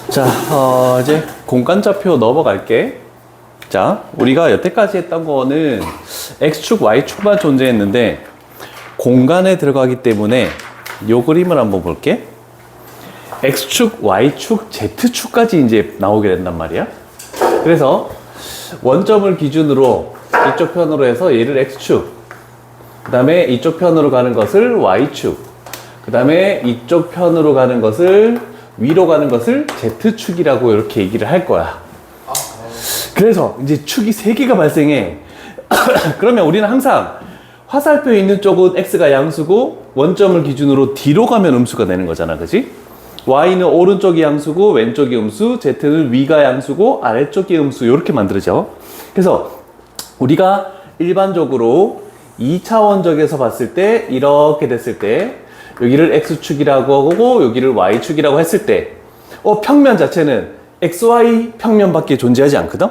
자, 이제 공간좌표 넘어갈게. 자, 우리가 여태까지 했던 거는 X축, Y축만 존재했는데 공간에 들어가기 때문에 요 그림을 한번 볼게. X축, Y축, Z축까지 이제 나오게 된단 말이야. 그래서 원점을 기준으로 이쪽 편으로 해서 얘를 X축, 그 다음에 이쪽 편으로 가는 것을 Y축, 그 다음에 이쪽 편으로 가는 것을 위로 가는 것을 Z축이라고 이렇게 얘기를 할 거야. 그래서 이제 축이 3개가 발생해. 그러면 우리는 항상 화살표에 있는 쪽은 X가 양수고 원점을 기준으로 뒤로 가면 음수가 되는 거잖아. 그지? Y는 오른쪽이 양수고 왼쪽이 음수, Z는 위가 양수고 아래쪽이 음수, 이렇게 만들어져. 그래서 우리가 일반적으로 2차원적에서 봤을 때 이렇게 됐을 때 여기를 X축이라고 하고 여기를 Y축이라고 했을 때 평면 자체는 XY 평면밖에 존재하지 않거든?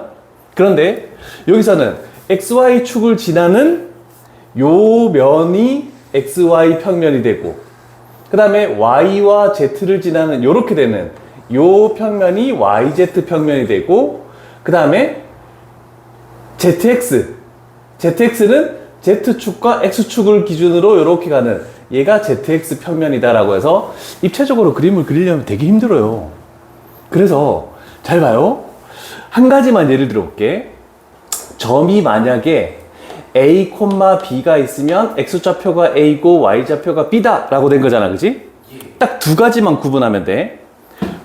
그런데 여기서는 XY축을 지나는 요 면이 XY 평면이 되고 그 다음에 Y와 Z를 지나는 요렇게 되는 요 평면이 YZ 평면이 되고 그 다음에 ZX는 Z축과 X축을 기준으로 요렇게 가는 얘가 ZX 평면이다라고 해서 입체적으로 그림을 그리려면 되게 힘들어요. 그래서 잘 봐요. 한 가지만 예를 들어 볼게. 점이 만약에 A, B가 있으면 X좌표가 A고 Y좌표가 B다 라고 된 거잖아. 그지? 딱 2가지만 구분하면 돼.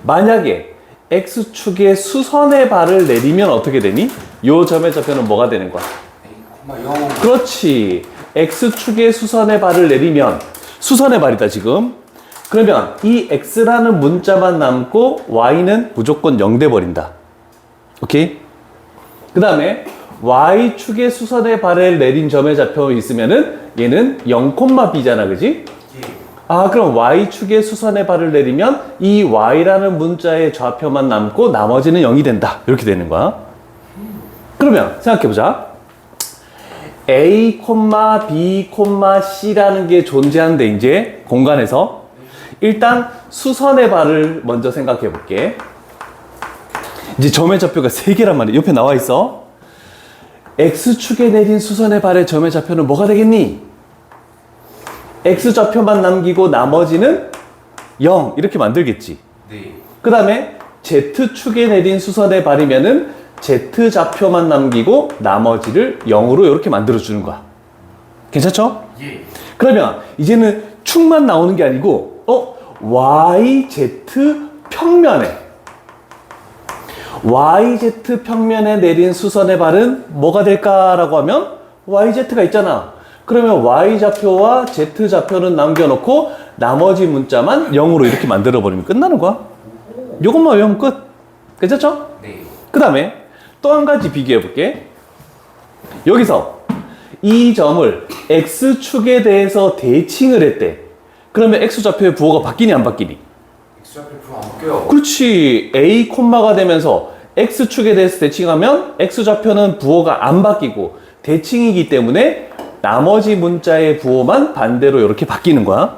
만약에 X축에 수선의 발을 내리면 어떻게 되니? 요 점의 좌표는 뭐가 되는 거야? 그렇지. X축에 수선의 발을 내리면 수선의 발이다 지금. 그러면 이 X라는 문자만 남고 Y는 무조건 0 돼버린다. 오케이? 그 다음에 Y축에 수선의 발을 내린 점의 좌표 있으면은 얘는 0,B잖아. 그지? 그럼 Y축에 수선의 발을 내리면 이 Y라는 문자의 좌표만 남고 나머지는 0이 된다. 이렇게 되는 거야. 그러면 생각해보자. A, B, C라는 게 존재하는데 이제 공간에서 일단 수선의 발을 먼저 생각해 볼게. 이제 점의 좌표가 3개란 말이야. 옆에 나와 있어. X축에 내린 수선의 발의 점의 좌표는 뭐가 되겠니? X좌표만 남기고 나머지는 0 이렇게 만들겠지. 네. 그 다음에 Z축에 내린 수선의 발이면은 Z좌표만 남기고 나머지를 0으로 이렇게 만들어주는 거야. 괜찮죠? 예. 그러면 이제는 축만 나오는 게 아니고 YZ 평면에 내린 수선의 발은 뭐가 될까라고 하면 YZ가 있잖아. 그러면 Y좌표와 Z좌표는 남겨놓고 나머지 문자만 0으로 이렇게 만들어버리면 끝나는 거야. 요것만 외우면 끝. 괜찮죠? 네. 그 다음에 또 한 가지 비교해 볼게. 여기서 이 점을 X축에 대해서 대칭을 했대. 그러면 X좌표의 부호가 바뀌니 안 바뀌니? X좌표 부호 안 바뀌어요. 그렇지. A, 콤마가 되면서 X축에 대해서 대칭하면 X좌표는 부호가 안 바뀌고 대칭이기 때문에 나머지 문자의 부호만 반대로 이렇게 바뀌는 거야.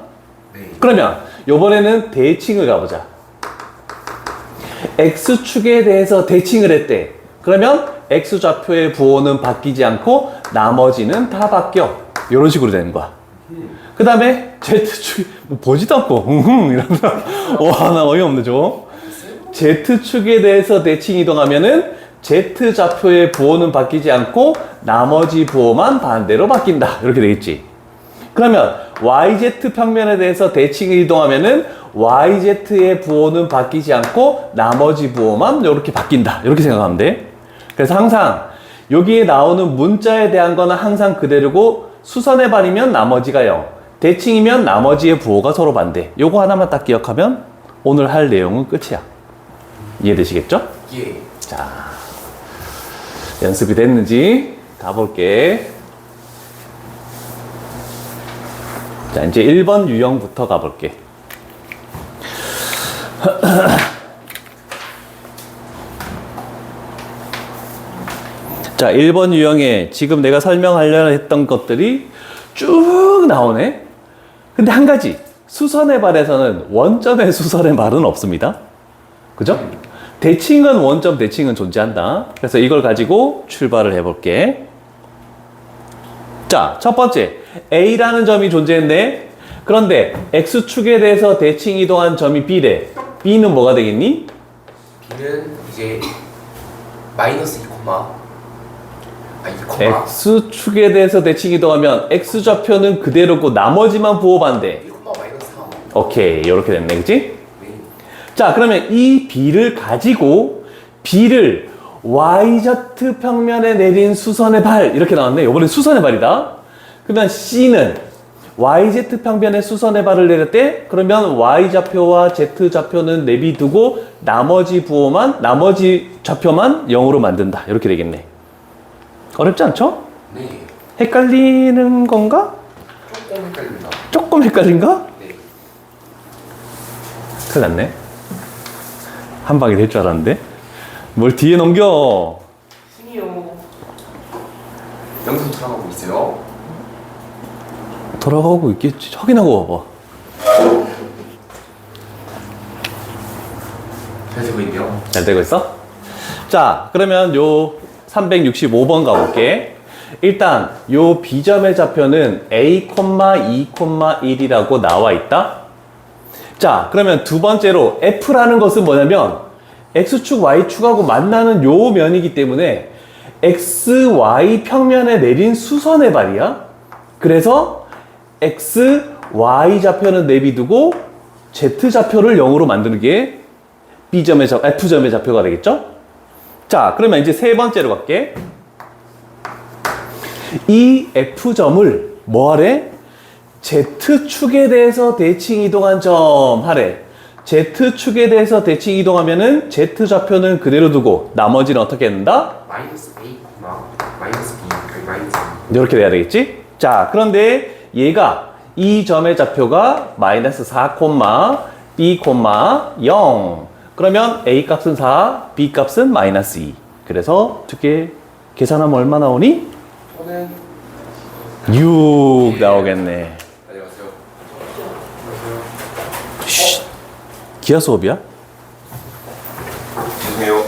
네. 그러면 이번에는 대칭을 가보자. X축에 대해서 대칭을 했대. 그러면 X좌표의 부호는 바뀌지 않고 나머지는 다 바뀌어. 이런 식으로 되는 거야. 그 다음에 Z축이 뭐 보지도 않고 이러면서 와, 나 어이없네 좀. Z축에 대해서 대칭 이동하면은 Z좌표의 부호는 바뀌지 않고 나머지 부호만 반대로 바뀐다. 이렇게 되겠지. 그러면 YZ 평면에 대해서 대칭 이동하면은 YZ의 부호는 바뀌지 않고 나머지 부호만 이렇게 바뀐다. 이렇게 생각하면 돼. 그래서 항상 여기에 나오는 문자에 대한 거는 항상 그대로고 수선의 발이면 나머지가 0, 대칭이면 나머지의 부호가 서로 반대. 요거 하나만 딱 기억하면 오늘 할 내용은 끝이야. 이해되시겠죠? 예. 자, 연습이 됐는지 가볼게. 자, 이제 1번 유형부터 가볼게. 자, 1번 유형에 지금 내가 설명하려고 했던 것들이 쭉 나오네. 근데 한 가지, 수선의 발에서는 원점의 수선의 발은 없습니다. 그죠? 대칭은 원점 대칭은 존재한다. 그래서 이걸 가지고 출발을 해볼게. 자, 첫 번째 A라는 점이 존재했네. 그런데 X축에 대해서 대칭 이동한 점이 B래. B는 뭐가 되겠니? B는 이제 마이너스 2, X축에 대해서 대칭 이동하면 X좌표는 그대로고 나머지만 부호반대. 1, 마이너스 3. 오케이, 이렇게 됐네, 그치? 네. 자, 그러면 이 B를 가지고 B를 YZ 평면에 내린 수선의 발 이렇게 나왔네. 이번엔 수선의 발이다. 그러면 C는 YZ 평면에 수선의 발을 내렸대. 그러면 Y좌표와 Z좌표는 내비두고 나머지 좌표만 0으로 만든다. 이렇게 되겠네. 어렵지 않죠? 네. 헷갈리는 건가? 조금 헷갈립니다. 조금 헷갈린가? 네. 큰일 났네. 한 방에 될 줄 알았는데. 뭘 뒤에 넘겨. 신이요. 영상 돌아가고 있어요. 돌아가고 있겠지. 확인하고 와봐. 잘 되고 있네요. 잘 되고 있어? 자, 그러면 요 365번 가볼게. 일단 요 B점의 좌표는 A, 2, 1이라고 나와 있다. 자, 그러면 두 번째로 F라는 것은 뭐냐면 X축, Y축하고 만나는 요 면이기 때문에 X, Y 평면에 내린 수선의 발이야. 그래서 X, Y 좌표는 내비두고 Z 좌표를 0으로 만드는 게 F점의 좌표가 되겠죠? 자, 그러면 이제 세 번째로 갈게. 이 F점을 뭐 하래? Z축에 대해서 대칭 이동한 점 하래. Z축에 대해서 대칭 이동하면은 Z좌표는 그대로 두고 나머지는 어떻게 한다? 마이너스 A, 마이너스 B, 마이너스 이렇게 돼야 되겠지? 자, 그런데 얘가 이 점의 좌표가 마이너스 4, B, 0. 그러면 A 값은 4, B 값은 마이너스 2. 그래서 두 개 계산하면 얼마 나오니? 저는 6 나오겠네. 안녕하세요. 쉿. 기하 수업이야? 죄송해요.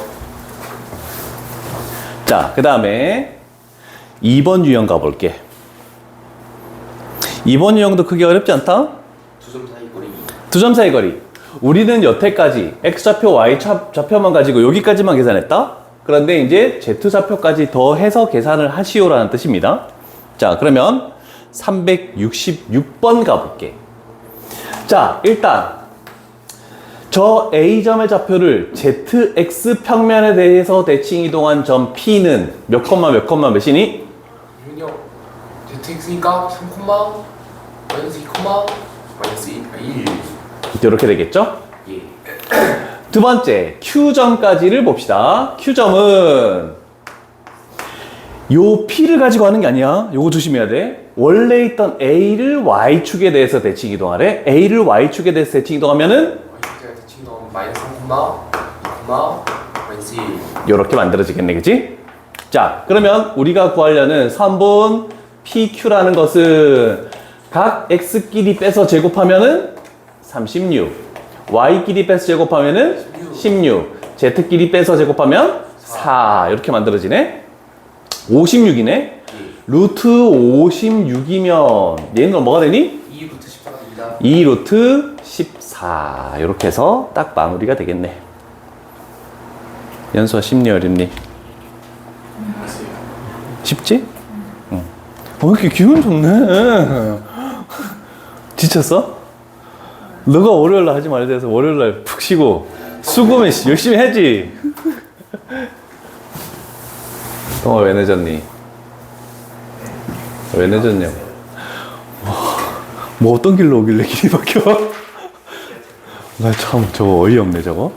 자, 그 다음에 2번 유형 가볼게. 2번 유형도 크게 어렵지 않다? 2점 사이 거리. 두 점 사이 거리. 우리는 여태까지 X좌표, Y좌표만 가지고 여기까지만 계산했다? 그런데 이제 Z좌표까지 더해서 계산을 하시오라는 뜻입니다. 자, 그러면 366번 가볼게. 자, 일단 저 A점의 좌표를 ZX 평면에 대해서 대칭 이동한 점 P는 몇 몇이니? 이는요. ZX니까 3, 마이너스 2, 마이너스 1. 이렇게 되겠죠? 예. 두 번째, Q점까지를 봅시다. Q점은 요 P를 가지고 하는 게 아니야. 요거 조심해야 돼. 원래 있던 A를 Y축에 대해서 대칭 이동하래. A를 Y축에 대해서 대칭 이동하면은 제가 대칭 넣으면 마이너스 3, 2, 마이너스 1. 요렇게 만들어지겠네, 그치? 자, 그러면 우리가 구하려는 선분 PQ라는 것은 각 X끼리 빼서 제곱하면은 36, Y끼리 빼서 제곱하면은 16, Z끼리 빼서 제곱하면 4. 이렇게 만들어지네. 56이네. 루트 56이면 얘는 뭐가 되니? 2 루트 14가 됩니다. 2 루트 14. 이렇게 해서 딱 마무리가 되겠네. 연수와 심리 어렵니? 쉽지? 응. 왜 이렇게 기분 좋네. 지쳤어? 너가 월요일날 하지 말자 해서 월요일날 푹 쉬고 수고면 열심히 해야지. 동아 왜 늦었니? 왜 늦었냐고. 뭐 어떤 길로 오길래 길이 막혀? 나 참 저거 어이없네 저거.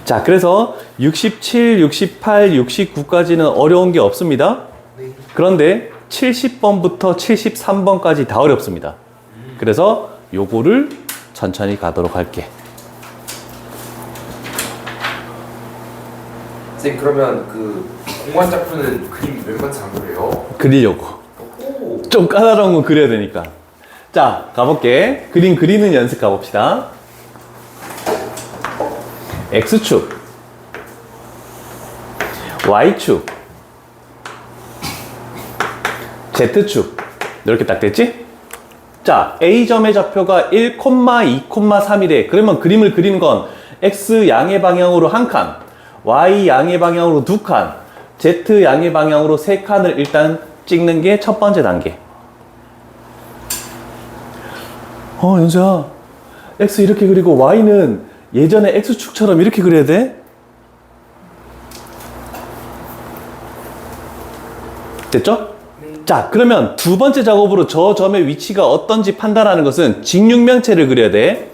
자, 그래서 67, 68, 69까지는 어려운 게 없습니다. 그런데 70번부터 73번까지 다 어렵습니다. 그래서 요거를 천천히 가도록 할게. 선생님 그러면 그 공간 좌표는 그림 웬만치 안 그래요? 그리려고. 오. 좀 까다로운 건 그려야 되니까. 자, 가볼게. 그림 그리는 연습 가봅시다. X축, Y축, Z축. 이렇게 딱 됐지? 자, A점의 좌표가 1, 2, 3이래. 그러면 그림을 그리는 건 X 양의 방향으로 한 칸, Y 양의 방향으로 두 칸, Z 양의 방향으로 세 칸을 일단 찍는 게 첫 번째 단계. 연수야, X 이렇게 그리고 Y는 예전에 X축처럼 이렇게 그려야 돼? 됐죠? 자, 그러면 두 번째 작업으로 저 점의 위치가 어떤지 판단하는 것은 직육면체를 그려야 돼.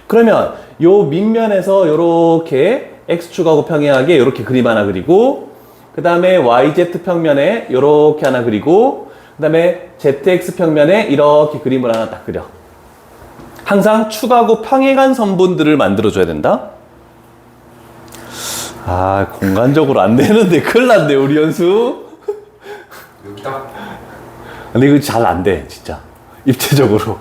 그러면 요 밑면에서 요렇게 X축하고 평행하게 요렇게 그림 하나 그리고, 그 다음에 YZ 평면에 요렇게 하나 그리고, 그 다음에 ZX 평면에 이렇게 그림을 하나 딱 그려. 항상 축하고 평행한 선분들을 만들어줘야 된다. 아, 공간적으로 안 되는데 큰일 났네, 우리 연수. 여기다. 근데 이거 잘 안 돼, 진짜. 입체적으로.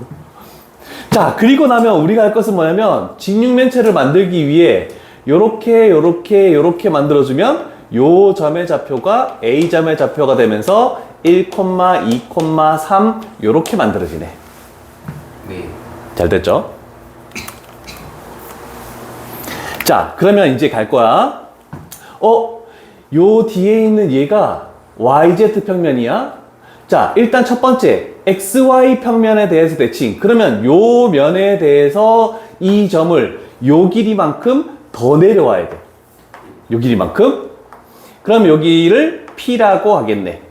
자, 그리고 나면 우리가 할 것은 뭐냐면, 직육면체를 만들기 위해 요렇게 만들어주면 요 점의 좌표가 A점의 좌표가 되면서 1, 2, 3 요렇게 만들어지네. 네. 잘 됐죠? 자, 그러면 이제 갈 거야. 요 뒤에 있는 얘가 YZ 평면이야. 자, 일단 첫 번째 XY 평면에 대해서 대칭. 그러면 요 면에 대해서 이 점을 요 길이만큼 더 내려와야 돼. 요 길이만큼. 그럼 여기를 P라고 하겠네.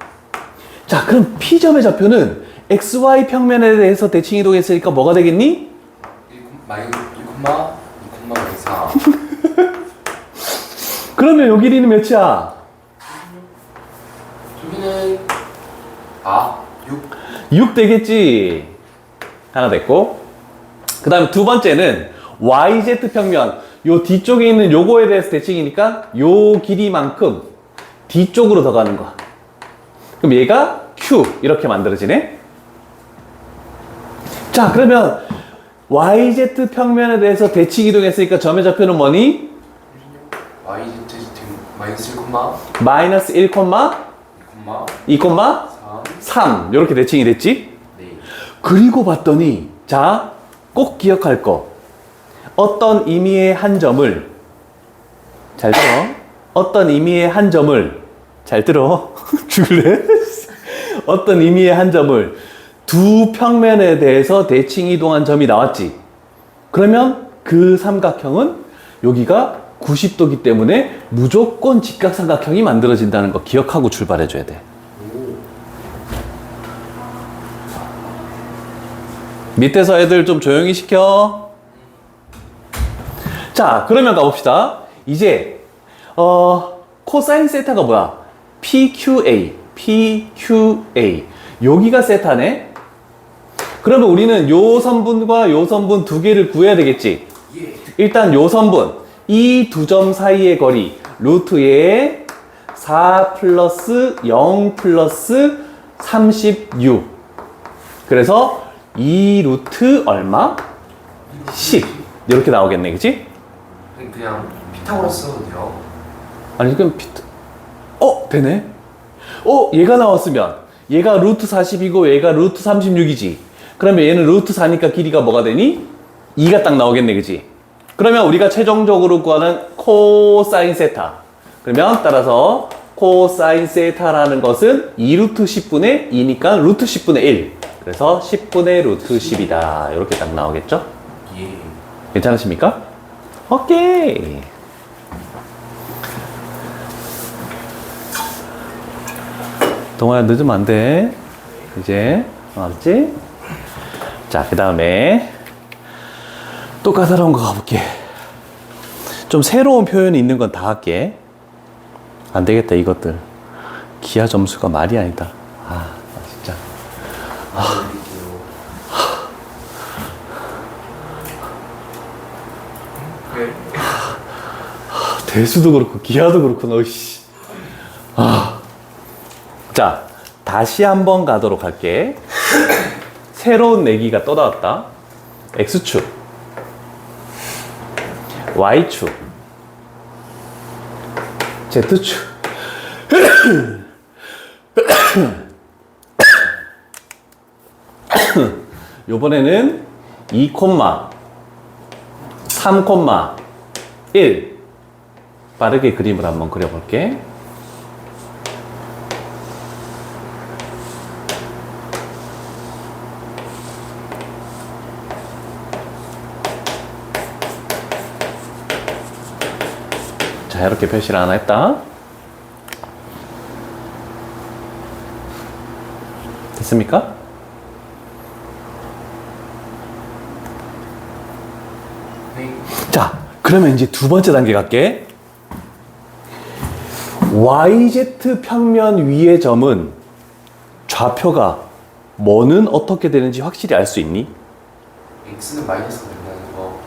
자, 그럼 P점의 좌표는 XY 평면에 대해서 대칭 이동했으니까 뭐가 되겠니? 1,4. 그러면 요 길이는 몇이야? 저기는 6. 6 되겠지. 하나 됐고. 그 다음에 두 번째는 YZ 평면. 요 뒤쪽에 있는 요거에 대해서 대칭이니까 요 길이만큼 뒤쪽으로 더 가는 거야. 그럼 얘가 Q. 이렇게 만들어지네. 자, 그러면 YZ 평면에 대해서 대칭 이동했으니까 점의 좌표는 뭐니? YZ 마이너스 1, 2, 3. 3 이렇게 대칭이 됐지? 네. 그리고 봤더니 자, 꼭 기억할 거. 어떤 의미의 한 점을 잘 들어. 어떤 의미의 한 점을 잘 들어. 죽을래? 어떤 의미의 한 점을 두 평면에 대해서 대칭 이동한 점이 나왔지. 그러면 그 삼각형은 여기가 90도기 때문에 무조건 직각삼각형이 만들어진다는 거 기억하고 출발해줘야 돼. 밑에서 애들 좀 조용히 시켜. 자, 그러면 가봅시다. 이제 코사인 세타가 뭐야? PQA. 여기가 세타네. 그러면 우리는 요 선분과 요 선분 두 개를 구해야 되겠지. 일단 요 선분, 이 두 점 사이의 거리 루트에 4 플러스 0 플러스 36. 그래서 2 루트 얼마? 10 이렇게 나오겠네, 그치? 그냥 피타고라스 써도 돼요. 아니 그럼 되네. 얘가 나왔으면 얘가 루트 40이고 얘가 루트 36이지. 그러면 얘는 루트 4니까 길이가 뭐가 되니? 2가 딱 나오겠네, 그치? 그러면 우리가 최종적으로 구하는 코사인 세타. 그러면 따라서 코사인 세타라는 것은 2루트 10분의 2니까 루트 10분의 1. 그래서 10분의 루트 10이다. 이렇게 딱 나오겠죠? 예. 괜찮으십니까? 오케이. 동아야, 늦으면 안 돼. 이제 알았지? 자, 그 다음에 또 까다로운 거 가볼게. 좀 새로운 표현이 있는 건 다 할게. 안 되겠다, 이것들. 기하 점수가 말이 아니다. 나 진짜. 네. 대수도 그렇고 기하도 그렇고 너씨. 자, 다시 한번 가도록 할게. 새로운 내기가 또 나왔다. X축, Y축, Z축. 요번에는 2, 3, 1 빠르게 그림을 한번 그려볼게. 자, 이렇게 표시를 하나 했다. 됐습니까? 네. 자, 그러면 이제 두 번째 단계 갈게. YZ 평면 위의 점은 좌표가 뭐는 어떻게 되는지 확실히 알 수 있니? x는 마이너스가 된다는 거.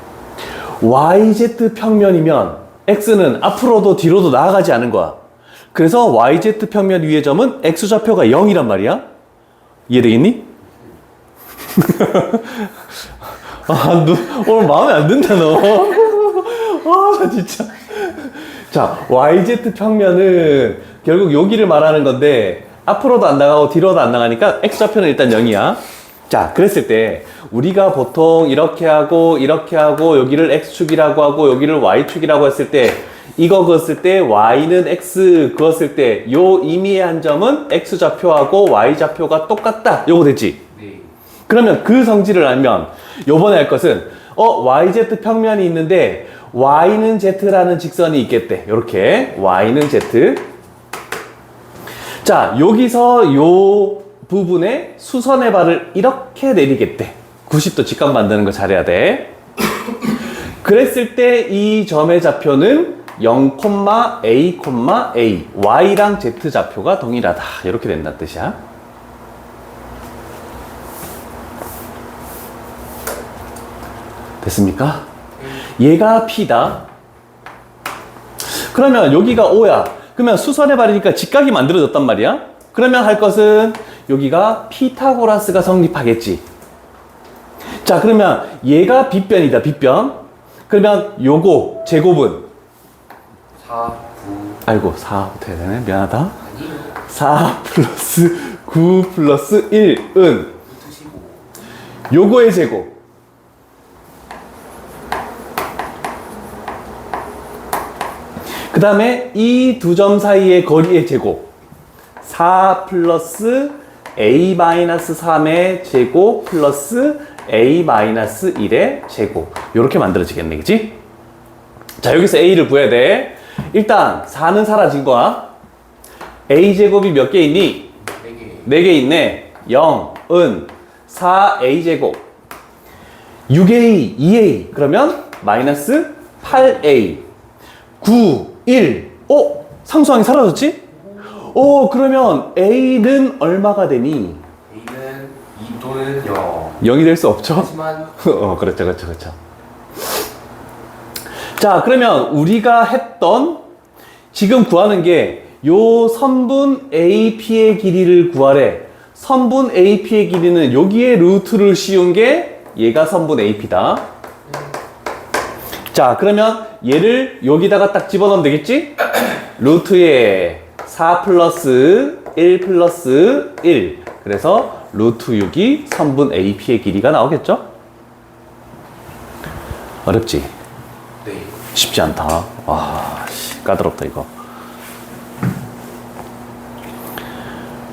YZ 평면이면 X는 앞으로도 뒤로도 나아가지 않은 거야. 그래서 YZ 평면 위의 점은 X좌표가 0이란 말이야. 이해되겠니? 아, 너 오늘 마음에 안 든다, 너. 아, 나 진짜. 자, YZ 평면은 결국 여기를 말하는 건데 앞으로도 안 나가고 뒤로도 안 나가니까 X좌표는 일단 0이야. 자, 그랬을 때 우리가 보통 이렇게 하고 여기를 X축이라고 하고 여기를 Y축이라고 했을 때 이거 그었을 때 Y는 X 그었을 때 요 임의의 한 점은 X좌표하고 Y좌표가 똑같다. 요거 됐지? 네. 그러면 그 성질을 알면 요번에 할 것은 YZ 평면이 있는데 Y는 Z라는 직선이 있겠대. 요렇게 Y는 Z. 자, 여기서 요 부분에 수선의 발을 이렇게 내리겠대. 90도 직각 만드는 거 잘해야 돼. 그랬을 때 이 점의 좌표는 0, A, A. Y랑 Z 좌표가 동일하다. 이렇게 된다는 뜻이야. 됐습니까? 얘가 P다. 그러면 여기가 O야. 그러면 수선의 발이니까 직각이 만들어졌단 말이야. 그러면 할 것은 여기가 피타고라스가 성립하겠지. 자, 그러면 얘가 빗변이다, 빗변. 그러면 요거 제곱은 4, 9. 아이고, 4 어떻게 해야 되네? 미안하다. 아니요. 4 플러스 9 플러스 1은 루트 15. 요거의 제곱. 그 다음에 이 두 점 사이의 거리의 제곱. 4 플러스 A 마이너스 3의 제곱 플러스 A 마이너스 1의 제곱. 요렇게 만들어지겠네, 그치? 자, 여기서 A를 구해야 돼. 일단 4는 사라진 거야. A 제곱이 몇 개 있니? 4개. 4개 있네. 0은 4A 제곱. 6A, 2A. 그러면 마이너스 8A. 9, 1. 상수항이 사라졌지? 그러면 A는 얼마가 되니? A는 2 또는 0. 0이 될 수 없죠? 하지만 그렇죠. 자, 그러면 우리가 했던 지금 구하는 게 요 선분 AP의 길이를 구하래. 선분 AP의 길이는 여기에 루트를 씌운 게 얘가 선분 AP다. 자, 그러면 얘를 여기다가 딱 집어넣으면 되겠지? 루트에 4 플러스 1 플러스 1. 그래서 루트 6이 선분 AP의 길이가 나오겠죠? 어렵지? 네. 쉽지 않다. 와, 까다롭다, 이거.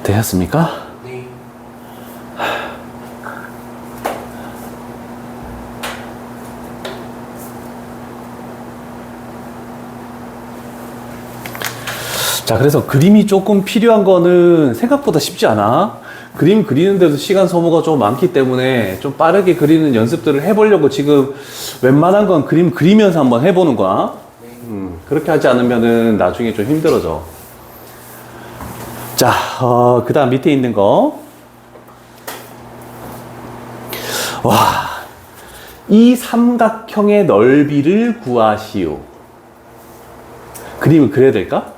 되셨습니까? 네. 자, 그래서 그림이 조금 필요한 거는 생각보다 쉽지 않아. 그림 그리는데도 시간 소모가 좀 많기 때문에 좀 빠르게 그리는 연습들을 해보려고 지금 웬만한 건 그림 그리면서 한번 해보는 거야. 그렇게 하지 않으면은 나중에 좀 힘들어져. 자, 그 다음 밑에 있는 거. 와, 이 삼각형의 넓이를 구하시오. 그림을 그려야 될까?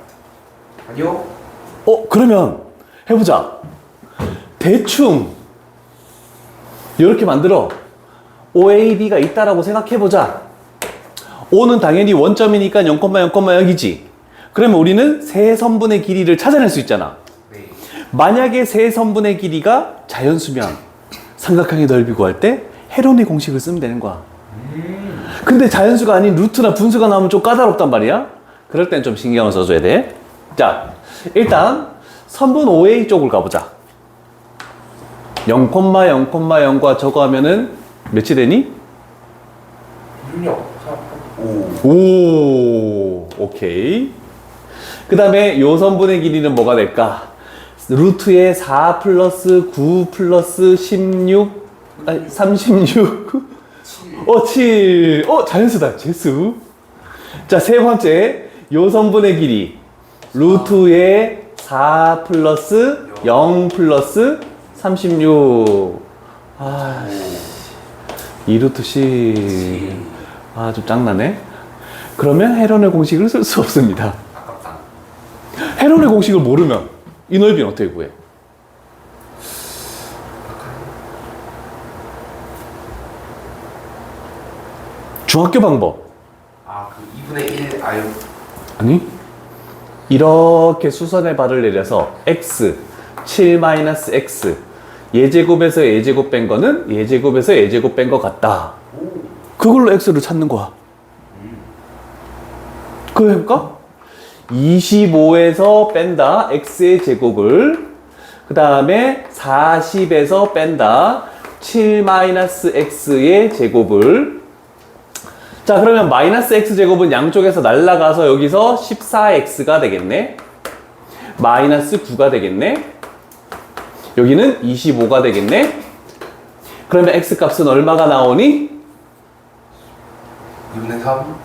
아니요. 그러면 해보자. 대충 이렇게 만들어. OAB가 있다라고 생각해보자. O는 당연히 원점이니까 0,0,0이지. 그러면 우리는 세 선분의 길이를 찾아낼 수 있잖아. 네. 만약에 세 선분의 길이가 자연수면 삼각형의 넓이 구할 때 헤론의 공식을 쓰면 되는 거야. 근데 자연수가 아닌 루트나 분수가 나오면 좀 까다롭단 말이야. 그럴 땐 좀 신경을 써줘야 돼. 자, 일단 선분 OA 쪽을 가보자. 0,0,0과 저거 하면은 몇이 되니? 6, 4, 5. 오, 오케이. 그 다음에 요 선분의 길이는 뭐가 될까? 루트에 4 플러스 9 플러스 16, 아니, 36. 7. 자연수다. 재수. 자, 세 번째. 요 선분의 길이. 루트에 4 플러스 0 플러스 36. 아, 2루트 C. 아, 좀 짱나네. 그러면 헤론의 공식을 쓸 수 없습니다. 아깝다. 헤론의 공식을 모르면 이 넓이는 어떻게 구해? 중학교 방법. 아, 그 2분의 1 아유. 아니, 이렇게 수선의 발을 내려서 x 7-x 예제곱에서 예제곱 뺀 거는 예제곱에서 예제곱 뺀 거 같다. 그걸로 x를 찾는 거야. 그거 해볼까? 25에서 뺀다 x의 제곱을, 그 다음에 40에서 뺀다 7-x의 제곱을. 자, 그러면 마이너스 x제곱은 양쪽에서 날라가서 여기서 14x가 되겠네. 마이너스 9가 되겠네. 여기는 25가 되겠네. 그러면 x값은 얼마가 나오니? 2분의 3.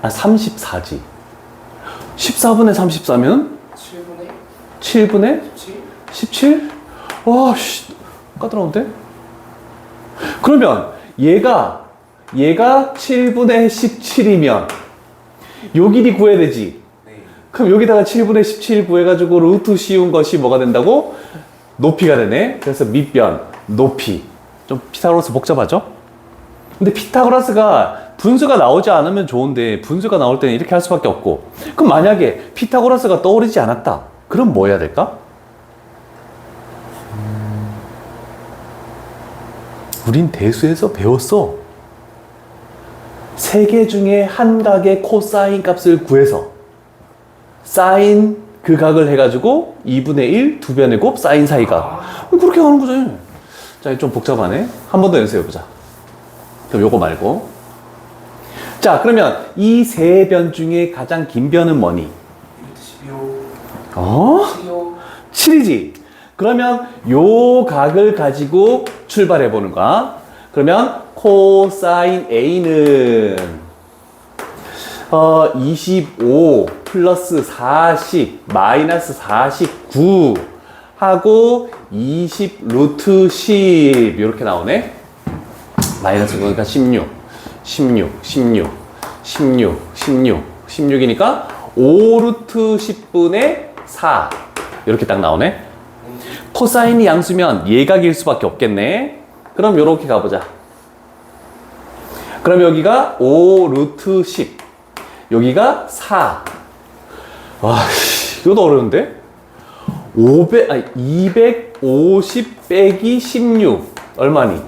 34지. 14분의 34면 7분의 7분의 7. 17? 와, 씨, 까다로운데? 그러면 얘가 7분의 17이면 요 길이 구해야 되지. 네. 그럼 여기다가 7분의 17 구해가지고 루트 씌운 것이 뭐가 된다고? 높이가 되네. 그래서 밑변, 높이. 좀 피타고라스 복잡하죠? 근데 피타고라스가 분수가 나오지 않으면 좋은데 분수가 나올 때는 이렇게 할 수밖에 없고. 그럼 만약에 피타고라스가 떠오르지 않았다. 그럼 뭐 해야 될까? 우린 대수에서 배웠어. 세 개 중에 한 각의 코사인 값을 구해서 사인 그 각을 해가지고 2분의 1, 두 변의 곱, 사인 사이각. 그렇게 하는 거지. 자, 좀 복잡하네. 한 번 더 연습해보자. 그럼 요거 말고. 자, 그러면 이 세 변 중에 가장 긴 변은 뭐니? 12호. 어? 7호. 7이지. 그러면 요 각을 가지고 출발해 보는 거야. 그러면 코사인 A는 25 플러스 40 마이너스 49 하고 20 루트 10 이렇게 나오네. 마이너스 그러니까 16 16이니까 5 루트 10분의 4 이렇게 딱 나오네. 코사인이 양수면 예각일 수밖에 없겠네. 그럼 요렇게 가보자. 그럼 여기가 5 루트 10 여기가 4. 와, 이것도 어려운데? 250 빼기 16 얼마니?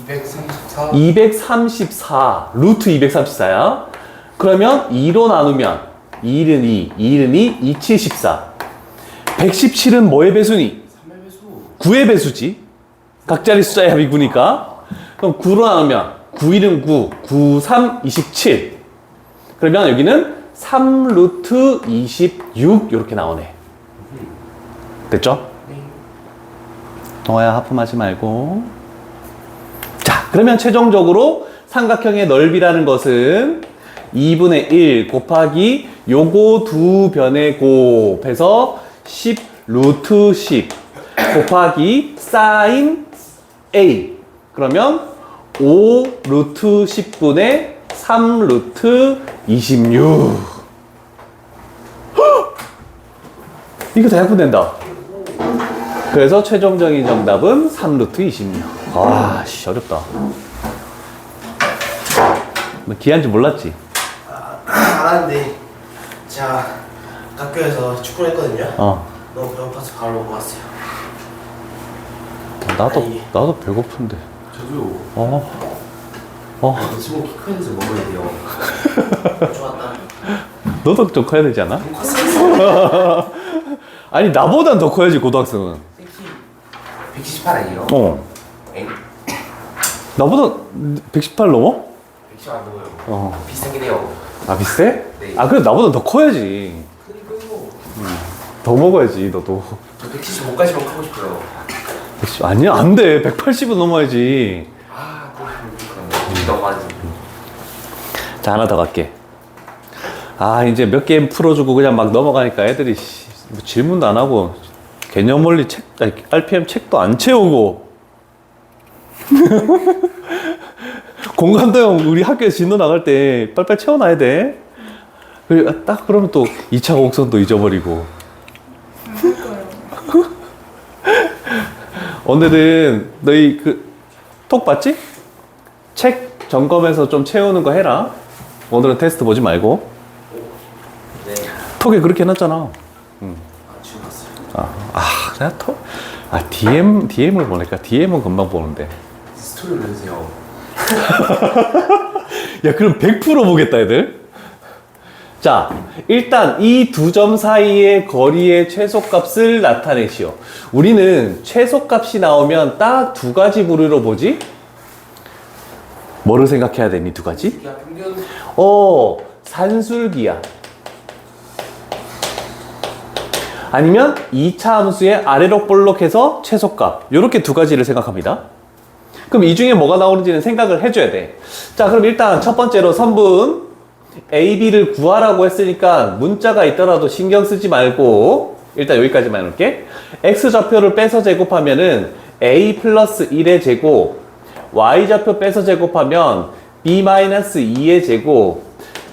234. 234 루트 234야. 그러면 2로 나누면 2는 2, 2는 2, 2, 7, 14. 117은 뭐의 배수니? 3의 배수. 9의 배수지. 각자리 숫자의 합이 9니까. 그럼 9로 나누면 9, 1은 9, 9, 3, 27. 그러면 여기는 3 루트 26 이렇게 나오네. 됐죠? 네. 동아야 하품하지 말고. 자, 그러면 최종적으로 삼각형의 넓이라는 것은 2분의 1 곱하기 요거 두 변의 곱해서 10 루트 10 곱하기 사인 A. 그러면 5 루트 10분의 3 루트 26. 헉! 이거 다 약분된다. 그래서 최종적인 정답은 3 루트 26. 아, 씨, 어렵다. 너 기한줄 몰랐지? 알았는데 제가 학교에서 축구를 했거든요. 너무 배고파서 밥을 먹고 왔어요. 나도 배고픈데. 저도요. 지금 키 큰 데서 먹어야 돼요. 좋았다. 너도 좀 커야 되지 않아? 컸어요. 아니 나보단 더 커야지 고등학생은. 178 아니에요? 엥? 나보다 118 넘어? 110 안 넘어요. 비슷하긴 해요. 아 비슷해? 네. 아 그래 나보다 더 커야지. 그니까요. 더 먹어야지 너도. 저 175까지만 크고 싶어요. 110, 아니야 안돼 180은 넘어야지. 아, 그러니까 너무 많지. 자 하나 더 갈게. 아 이제 몇 게임 풀어주고 그냥 막 넘어가니까 애들이 뭐 질문도 안 하고 개념 원리 책, 아니, RPM 책도 안 채우고 공간도형 우리 학교에서 진도 나갈 때 빨빨 채워놔야 돼. 그리고 딱 그러면 또 2차 곡선도 잊어버리고. 오늘은 너희 그 톡 봤지? 책 점검해서 좀 채우는 거 해라. 오늘은 테스트 보지 말고. 네. 톡에 그렇게 해놨잖아. 지금 봤어요. 내가 톡? DM을 보니까 DM은 금방 보는데. 스토리 올려주세요. 야, 그럼 100% 보겠다, 애들. 자, 일단 이 두 점 사이의 거리의 최소값을 나타내시오. 우리는 최소값이 나오면 딱 두 가지 부류로 보지? 뭐를 생각해야 되니, 두 가지? 야, 평균. 산술기야. 아니면 2차 함수의 아래로 볼록해서 최소값. 요렇게 두 가지를 생각합니다. 그럼 이 중에 뭐가 나오는지는 생각을 해줘야 돼. 자, 그럼 일단 첫 번째로 선분 A, B를 구하라고 했으니까 문자가 있더라도 신경 쓰지 말고 일단 여기까지만 해놓을게. X좌표를 빼서 제곱하면은 A 플러스 1의 제곱, Y좌표 빼서 제곱하면 B 마이너스 2의 제곱,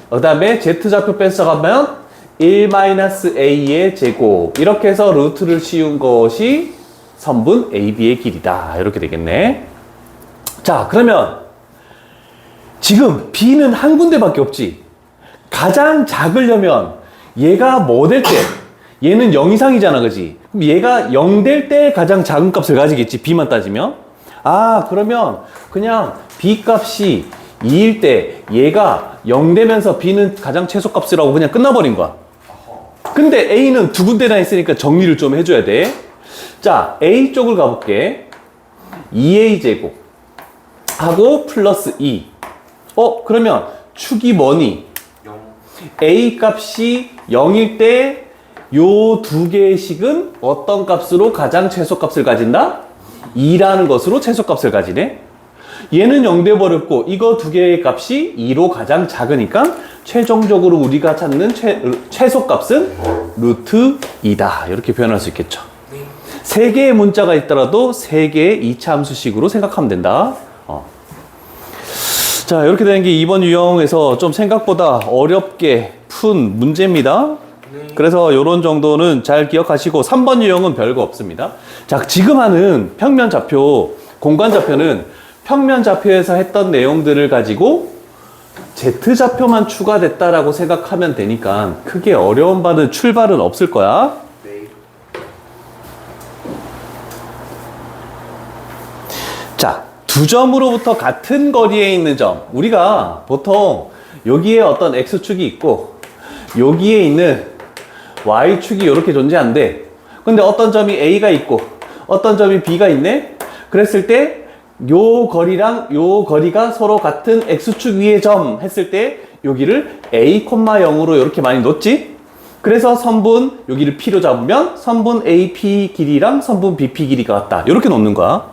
그 다음에 Z좌표 빼서 가면 1 마이너스 A의 제곱. 이렇게 해서 루트를 씌운 것이 선분 AB의 길이다. 이렇게 되겠네. 자, 그러면 지금 B는 한 군데밖에 없지. 가장 작으려면 얘가 뭐 될 때? 얘는 0 이상이잖아, 그지? 그럼 얘가 0 될 때 가장 작은 값을 가지겠지, B만 따지면. 그러면 그냥 B 값이 2일 때 얘가 0 되면서 B는 가장 최소값이라고 그냥 끝나버린 거야. 근데 A는 두 군데나 있으니까 정리를 좀 해줘야 돼. 자, A 쪽을 가볼게. 2A 제곱 하고 플러스 2. 그러면 축이 뭐니? 0. A 값이 0일 때 요 두 개의 식은 어떤 값으로 가장 최소값을 가진다? 2라는 것으로 최소값을 가지네. 얘는 0 돼버렸고 이거 두 개의 값이 2로 가장 작으니까 최종적으로 우리가 찾는 최소값은 루트 2다. 이렇게 표현할 수 있겠죠. 네. 세 개의 문자가 있더라도 세 개의 2차 함수식으로 생각하면 된다. 자, 이렇게 되는 게 이번 유형에서 좀 생각보다 어렵게 푼 문제입니다. 네. 그래서 이런 정도는 잘 기억하시고 3번 유형은 별거 없습니다. 자, 지금 하는 평면 좌표, 공간 좌표는 평면 좌표에서 했던 내용들을 가지고 Z 좌표만 추가됐다라고 생각하면 되니까 크게 어려운 바는 출발은 없을 거야. 네. 자, 두 점으로부터 같은 거리에 있는 점. 우리가 보통 여기에 어떤 X축이 있고 여기에 있는 Y축이 이렇게 존재한대. 근데 어떤 점이 A가 있고 어떤 점이 B가 있네? 그랬을 때 요 거리랑 요 거리가 서로 같은 X축 위의 점 했을 때 여기를 A, 0으로 이렇게 많이 놓지? 그래서 선분 여기를 P로 잡으면 선분 AP 길이랑 선분 BP 길이가 같다. 이렇게 놓는 거야.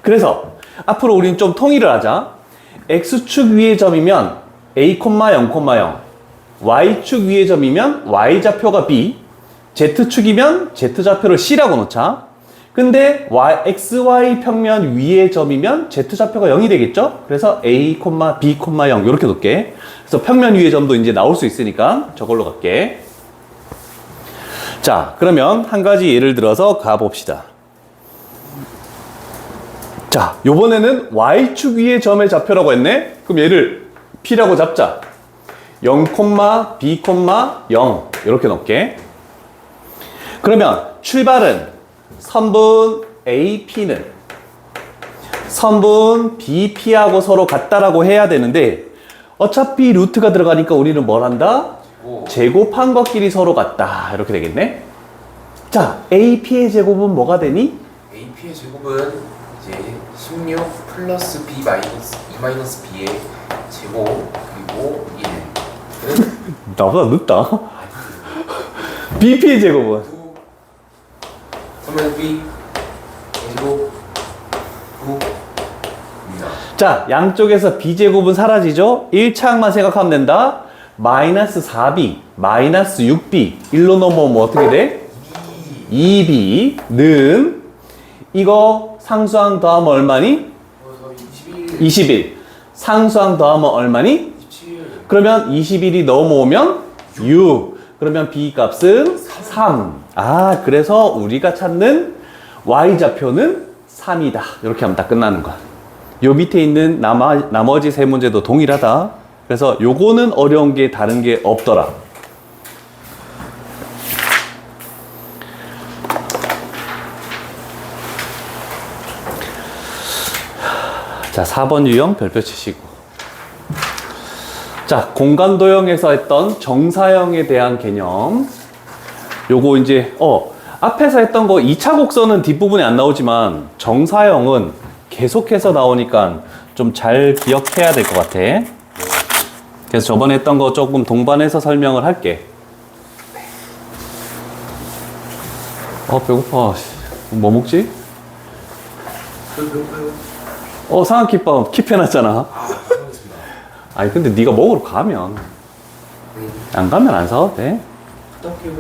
그래서 앞으로 우리는 좀 통일을 하자. X축 위의 점이면 A, 0, Y축 위의 점이면 Y좌표가 B, Z축이면 Z좌표를 C라고 놓자. 근데 XY 평면 위의 점이면 Z좌표가 0이 되겠죠? 그래서 A, B, 0 이렇게 놓을게. 그래서 평면 위의 점도 이제 나올 수 있으니까 저걸로 갈게. 자, 그러면 한 가지 예를 들어서 가봅시다. 자, 요번에는 Y축 위의 점의 좌표라고 했네? 그럼 얘를 P라고 잡자. 0, B, 0 이렇게 넣을게. 그러면 출발은 선분 AP는 선분 BP하고 서로 같다라고 해야 되는데 어차피 루트가 들어가니까 우리는 뭘 한다? 제곱한 것끼리 서로 같다 이렇게 되겠네. 자, AP의 제곱은 뭐가 되니? AP의 제곱은 이제 16 플러스 B 마이너스 2 마이너스 B의 제곱 그리고 1은 나보다 늦다. BP의 제곱은 3마이너스 B 제곱 9입니다. 자, 양쪽에서 B제곱은 사라지죠? 1차항만 생각하면 된다. 마이너스 4B, 마이너스 6B 1로 넘어오면 어떻게 돼? 2B는 이거 상수항 더하면 얼마니? 21. 상수항 더하면 얼마니? 27. 그러면 21이 넘어오면 6. 그러면 B 값은 3. 아, 그래서 우리가 찾는 Y좌표는 3이다. 이렇게 하면 다 끝나는 거야. 요 밑에 있는 나머지 세 문제도 동일하다. 그래서 요거는 어려운 게 다른 게 없더라. 자, 4번 유형 별표 치시고. 자, 공간도형에서 했던 정사형에 대한 개념. 요거 이제, 앞에서 했던 거 2차 곡선은 뒷부분에 안 나오지만 정사형은 계속해서 나오니까 좀 잘 기억해야 될 것 같아. 그래서 저번에 했던 거 조금 동반해서 설명을 할게. 배고파. 뭐 먹지? 배고파요? 삼각김밥 킵해놨잖아. 알겠습니다. 아니 근데 네가 먹으러 가면 안 가면 안 사도 돼. 부탁해요.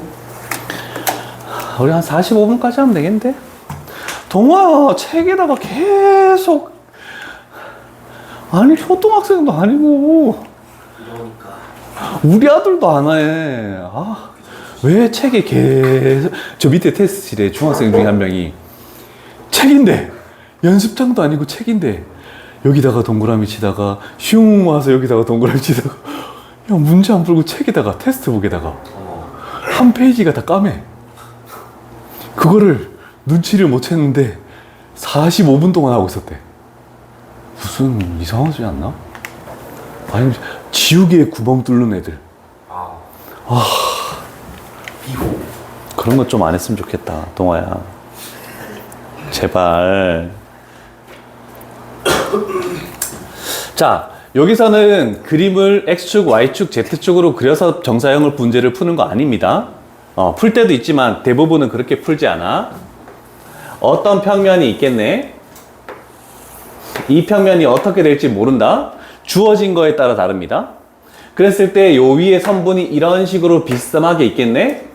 우리 한 45분까지 하면 되겠는데? 동아야, 책에다가 계속. 아니 초등학생도 아니고 이러니까 우리 아들도 안 해. 왜 책에 계속. 저 밑에 테스트실에 중학생 중에 한 명이 책인데 연습장도 아니고 책인데 여기다가 동그라미 치다가 슝 와서 여기다가 동그라미 치다가 야, 문제 안 풀고 책에다가 테스트북에다가 한 페이지가 다 까매. 그거를 눈치를 못 챘는데 45분 동안 하고 있었대. 무슨 이상하지 않나? 아니 지우개에 구멍 뚫는 애들. 비호. 그런 것 좀 안 했으면 좋겠다, 동아야. 제발. 자, 여기서는 그림을 X축, Y축, Z축으로 그려서 정사형을 문제를 푸는 거 아닙니다. 풀 때도 있지만 대부분은 그렇게 풀지 않아. 어떤 평면이 있겠네. 이 평면이 어떻게 될지 모른다. 주어진 거에 따라 다릅니다. 그랬을 때 요 위에 선분이 이런 식으로 비스듬하게 있겠네.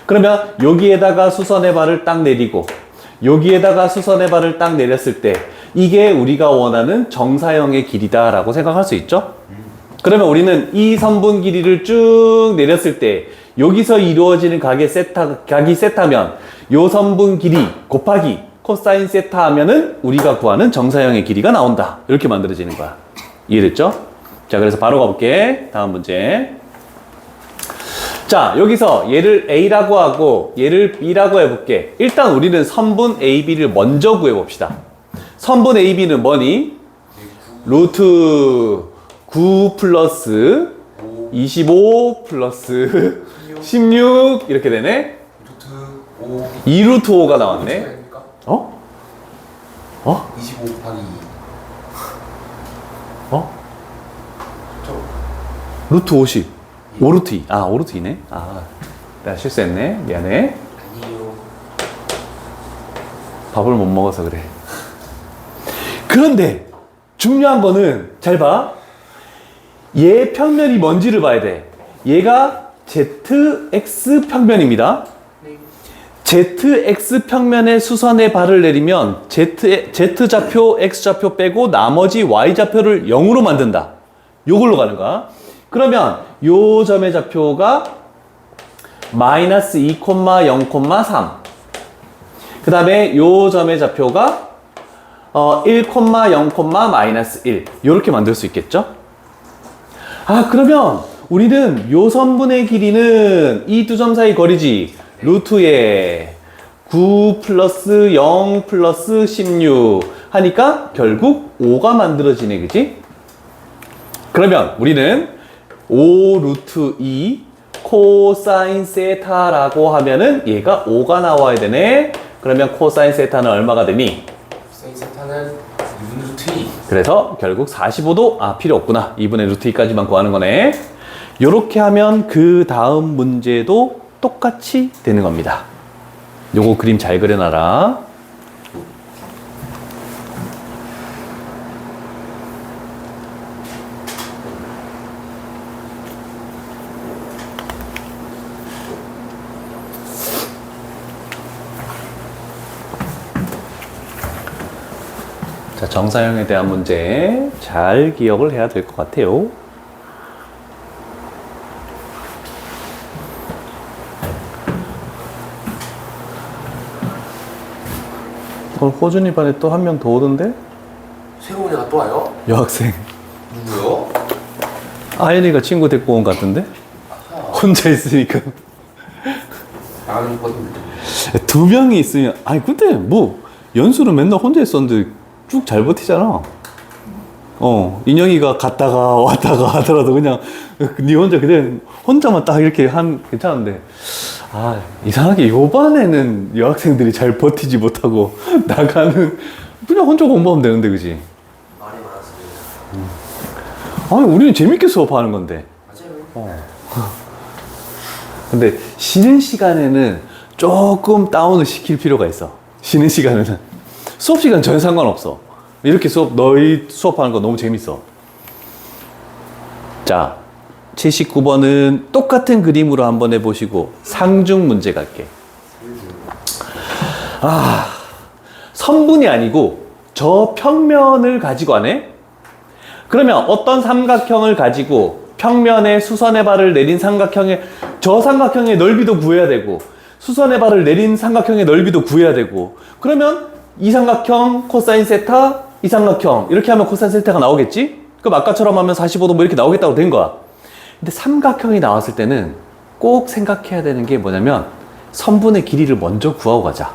그러면 여기에다가 수선의 발을 딱 내리고 여기에다가 수선의 발을 딱 내렸을 때 이게 우리가 원하는 정사형의 길이다 라고 생각할 수 있죠. 그러면 우리는 이 선분 길이를 쭉 내렸을 때 여기서 이루어지는 각이 세타면 요 선분 길이 곱하기 코사인 세타 하면은 우리가 구하는 정사형의 길이가 나온다. 이렇게 만들어지는 거야. 이해됐죠? 자, 그래서 바로 가볼게. 다음 문제. 자, 여기서 얘를 A라고 하고 얘를 B라고 해볼게. 일단 우리는 선분 AB를 먼저 구해봅시다. 선분 AB는 뭐니? 루트 9 플러스 25 플러스 16 이렇게 되네? 루트 5. 2루트 5가 나왔네. 25 곱하기 2. 루트 50. 5루트 2. 5루트 2네. 내가 실수했네. 미안해. 아니요. 밥을 못 먹어서 그래. 그런데 중요한 거는 잘 봐. 얘 평면이 뭔지를 봐야 돼. 얘가 ZX 평면입니다. 네. ZX 평면에 수선의 발을 내리면 Z좌표, X좌표 빼고 나머지 Y좌표를 0으로 만든다. 요걸로 가는 거야. 그러면 요 점의 좌표가 마이너스 2, 0,3. 그 다음에 요 점의 좌표가 1, 0, 마이너스 1. 요렇게 만들 수 있겠죠? 그러면 우리는 요 선분의 길이는 이 두 점 사이 거리지. 루트에 9 플러스 0 플러스 16 하니까 결국 5가 만들어지네, 그지? 그러면 우리는 5 루트 2 코사인 세타라고 하면은 얘가 5가 나와야 되네. 그러면 코사인 세타는 얼마가 되니? 코사인 세타는 2분 루트 2. 그래서 결국 45도 필요 없구나. 2분의 루트 2까지만 구하는 거네. 요렇게 하면 그 다음 문제도 똑같이 되는 겁니다. 요거 그림 잘 그려놔라. 자, 정사형에 대한 문제 잘 기억을 해야 될 것 같아요. 오늘 호준이 반에 또 한 명 더 오던데? 새로운 애가 또 와요? 여학생. 누구요? 아연이가 친구 데리고 온 것 같은데? 아하. 혼자 있으니까. 나는 거든요. 두 명이 있으면, 아니, 근데 뭐, 연수는 맨날 혼자 있었는데 쭉 잘 버티잖아. 인영이가 갔다가 왔다가 하더라도 그냥, 니 혼자 그냥, 혼자만 딱 이렇게 괜찮은데. 아, 이상하게 요반에는 여학생들이 잘 버티지 못하고 나가는, 그냥 혼자 공부하면 되는데, 그지? 말이 많았습니다. 아니, 우리는 재밌게 수업하는 건데. 맞아요. 근데 쉬는 시간에는 조금 다운을 시킬 필요가 있어. 쉬는 시간에는. 수업 시간 전혀 상관없어. 이렇게 너희 수업하는 거 너무 재밌어. 자, 79번은 똑같은 그림으로 한번 해보시고 상중 문제 갈게. 선분이 아니고 저 평면을 가지고 하네? 그러면 어떤 삼각형을 가지고 평면에 수선의 발을 내린 저 삼각형의 넓이도 구해야 되고 수선의 발을 내린 삼각형의 넓이도 구해야 되고 그러면 이 삼각형 코사인 세타 이 삼각형 이렇게 하면 코사인 세타가 나오겠지? 그럼 아까처럼 하면 45도 뭐 이렇게 나오겠다고 된 거야. 근데 삼각형이 나왔을 때는 꼭 생각해야 되는 게 뭐냐면 선분의 길이를 먼저 구하고 가자.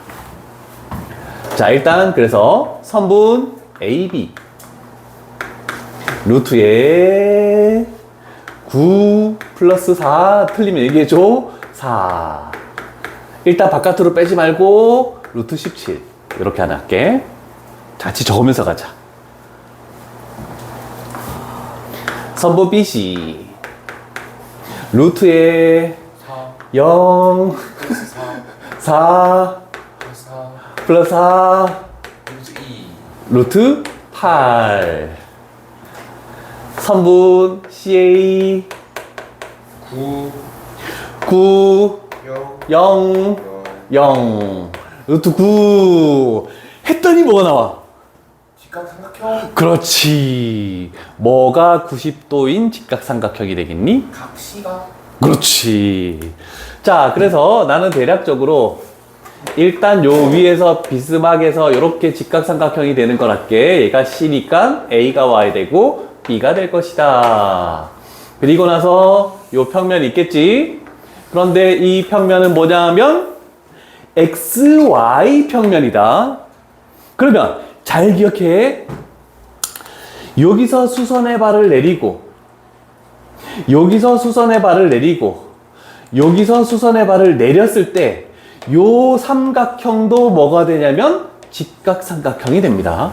자, 일단 그래서 선분 AB 루트에 9 플러스 4 틀리면 얘기해줘. 4 일단 바깥으로 빼지 말고 루트 17 이렇게 하나 할게. 같이 적으면서 가자. 선분 BC 루트에 4 0 플러스 4 4 플러스 4 플러스 4 루트 2 루트 8 선분 CA 9 9 0 0 0 루트 9 했더니 뭐가 나와? 직각삼각형 그렇지. 뭐가 90도인 직각삼각형이 되겠니? 각시가 그렇지. 자, 그래서 나는 대략적으로 일단 요 위에서 비스막에서 이렇게 직각삼각형이 되는 걸 할게. 얘가 C니까 A가 와야 되고 B가 될 것이다. 그리고 나서 요 평면이 있겠지. 그런데 이 평면은 뭐냐면 XY 평면이다. 그러면 잘 기억해. 여기서 수선의 발을 내리고 여기서 수선의 발을 내리고 여기서 수선의 발을 내렸을 때 요 삼각형도 뭐가 되냐면 직각삼각형이 됩니다.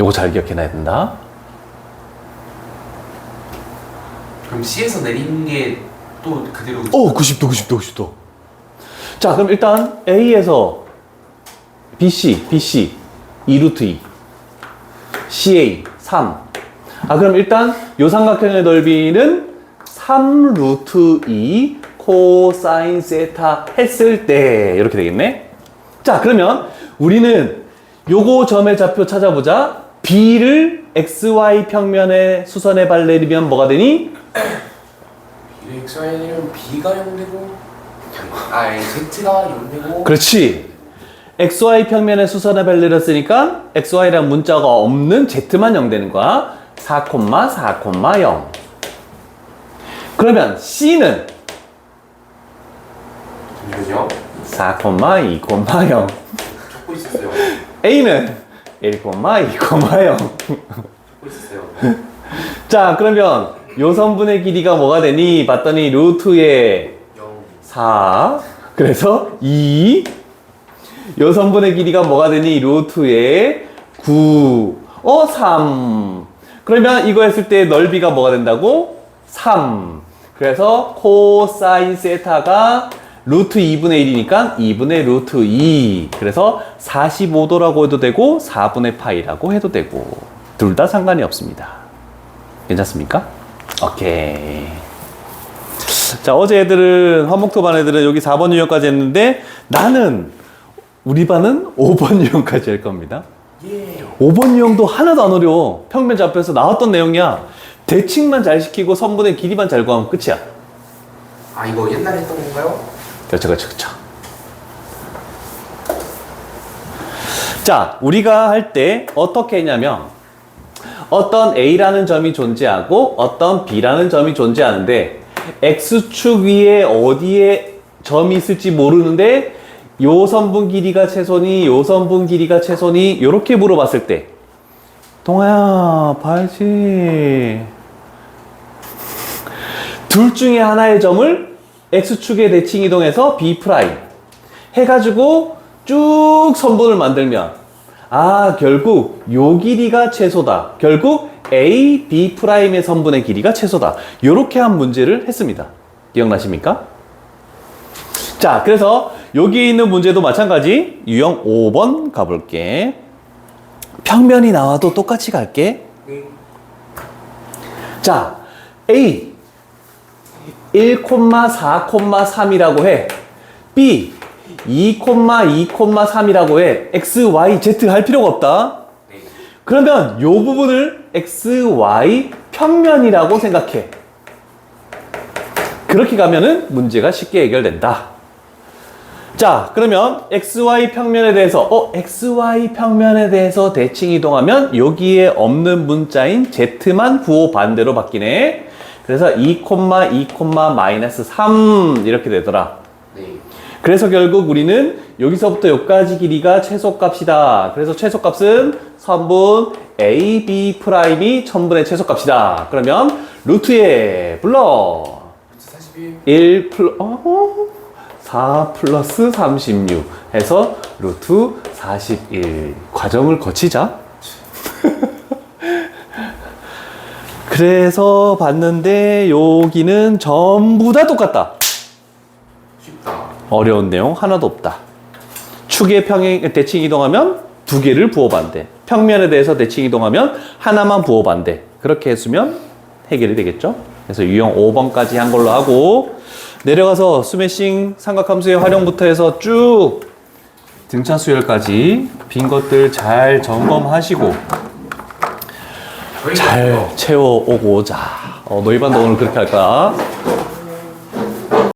요거 잘 기억해놔야 된다. 그럼 C에서 내린 게 또 그대로 90도 90도 90도. 자, 그럼 일단 A에서 BC 2루트 2 CA 3. 그럼 일단 요 삼각형의 넓이는 3루트 2 코사인 세타 했을 때 이렇게 되겠네. 자, 그러면 우리는 요거 점의 좌표 찾아보자. B를 XY 평면에 수선의 발 내리면 뭐가 되니? B를 X에 내리면 B가 0되고 Z가 0되고 그렇지. XY 평면에 수선의 발 내렸으니까 XY라는 문자가 없는 Z만 0 되는 거야. 4, 4, 0. 그러면 C는 잠시만요. 4,2,0. 적고 있었어요. A는 1,2,0. 적고 있었어요. 자, 그러면 요 선분의 길이가 뭐가 되니? 봤더니 루트의 0. 4. 그래서 2. 요 선분의 길이가 뭐가 되니? 루트의 9. 3. 그러면 이거 했을 때 넓이가 뭐가 된다고? 3. 그래서 코사인 세타가 루트 2분의 1이니까 2분의 루트 2. 그래서 45도라고 해도 되고 4분의 파이라고 해도 되고 둘 다 상관이 없습니다. 괜찮습니까? 오케이. 자, 어제 애들은 화목토 반 애들은 여기 4번 유형까지 했는데 나는 우리 반은 5번 유형까지 할 겁니다. 예. 5번 유형도 하나도 안 어려워. 평면 잡혀서 나왔던 내용이야. 대칭만 잘 시키고 선분의 길이만 잘 구하면 끝이야. 아, 이거 옛날에 했던 건가요? 그렇죠, 그렇죠, 그렇죠. 자, 우리가 할 때 어떻게 했냐면 어떤 A라는 점이 존재하고 어떤 B라는 점이 존재하는데 X축 위에 어디에 점이 있을지 모르는데 요 선분 길이가 최소니 요 선분 길이가 최소니 이렇게 물어봤을 때 동아야 봐야지. 둘 중에 하나의 점을 X축에 대칭 이동해서 B' 해가지고 쭉 선분을 만들면 결국 요 길이가 최소다. 결국 A, B'의 선분의 길이가 최소다. 요렇게 한 문제를 했습니다. 기억나십니까? 자, 그래서 여기 있는 문제도 마찬가지 유형 5번 가볼게. 평면이 나와도 똑같이 갈게. 네. 자, A 1,4,3이라고 해. B 2,2,3이라고 해. X, Y, Z 할 필요가 없다. 네. 그러면 요 부분을 X, Y 평면이라고 생각해. 그렇게 가면은 문제가 쉽게 해결된다. 자, 그러면 XY 평면에 대해서 XY 평면에 대해서 대칭 이동하면 여기에 없는 문자인 Z만 부호 반대로 바뀌네. 그래서 2,2,-3 이렇게 되더라. 네. 그래서 결국 우리는 여기서부터 여기까지 길이가 최소값이다. 그래서 최소값은 선분 A, B 프라임이 천분의 최소값이다. 그러면 루트에 불러 41. 4 플러스 36 해서 루트 41 과정을 거치자. 그래서 봤는데 여기는 전부 다 똑같다. 쉽다. 어려운 내용 하나도 없다. 축의 평행 대칭 이동하면 두 개를 부호반대. 평면에 대해서 대칭 이동하면 하나만 부호반대. 그렇게 했으면 해결이 되겠죠. 그래서 유형 5번까지 한 걸로 하고 내려가서 스매싱 삼각함수의 활용부터 해서 쭉 등차 수열까지 빈 것들 잘 점검하시고 잘 채워오고자. 너희 반도 오늘 그렇게 할까?